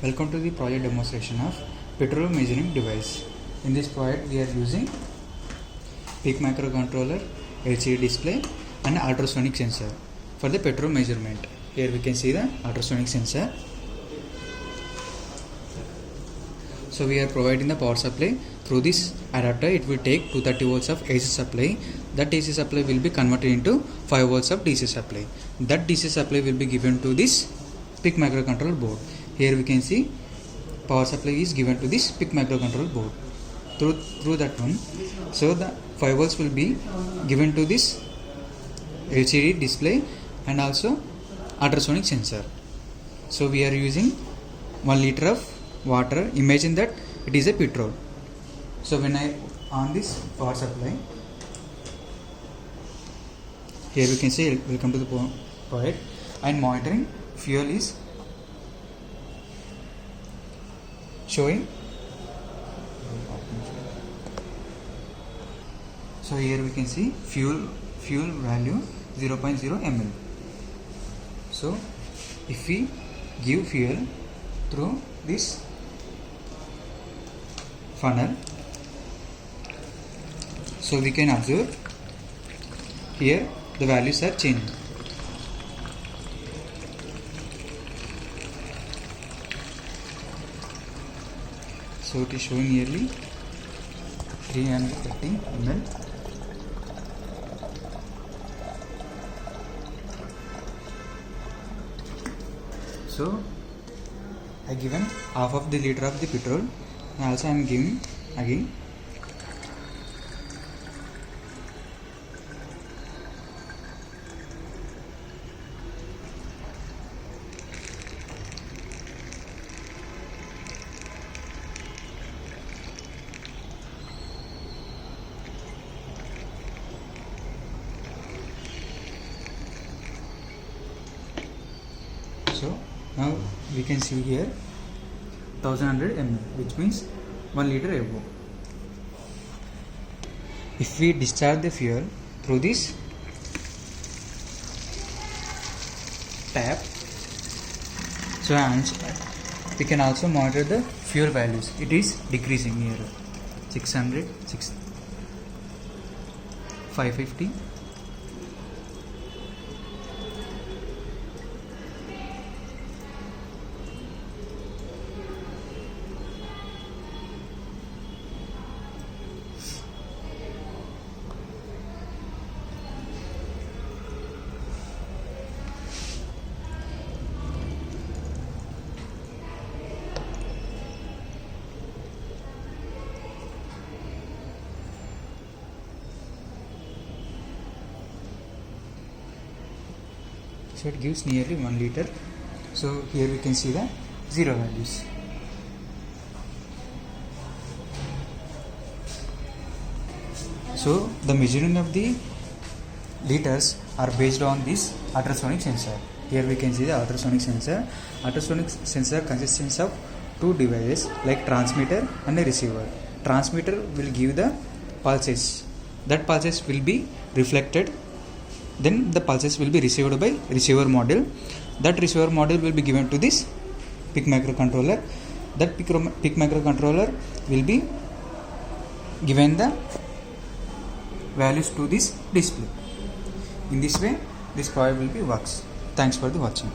Welcome to the project demonstration of petrol measuring device. In this project we are using PIC microcontroller, LCD display and ultrasonic sensor for the petrol measurement. Here we can see the ultrasonic sensor. So we are providing the power supply through this adapter. It will take 230 volts of AC supply. That AC supply will be converted into 5 volts of DC supply. That DC supply will be given to this PIC microcontroller board. Here we can see power supply is given to this PIC microcontroller board through that one. So the 5 volts will be given to this LCD display and also ultrasonic sensor. So we are using 1 liter of water. Imagine that it is a petrol. So when I on this power supply, here we can see welcome to the project and monitoring fuel is showing. So here we can see fuel value 0.0 ml. So if we give fuel through this funnel, so we can observe here the values are changing. So it is showing nearly 330 ml. So I given half of the liter of the petrol, and also I am giving again. So now we can see here 1100 ml, which means 1 liter above. If we discharge the fuel through this tap, so we can also monitor the fuel values. It is decreasing here, 600, 550. So it gives nearly 1 liter. So here we can see the zero values. So the measuring of the liters are based on this ultrasonic sensor. Here we can see the ultrasonic sensor. Ultrasonic sensor consists of two devices like transmitter and a receiver. Transmitter will give the pulses. That pulses will be reflected. Then the pulses will be received by receiver module. That receiver module will be given to this PIC microcontroller. That PIC microcontroller will be given the values to this display. In this way, this project will be works. Thanks for the watching.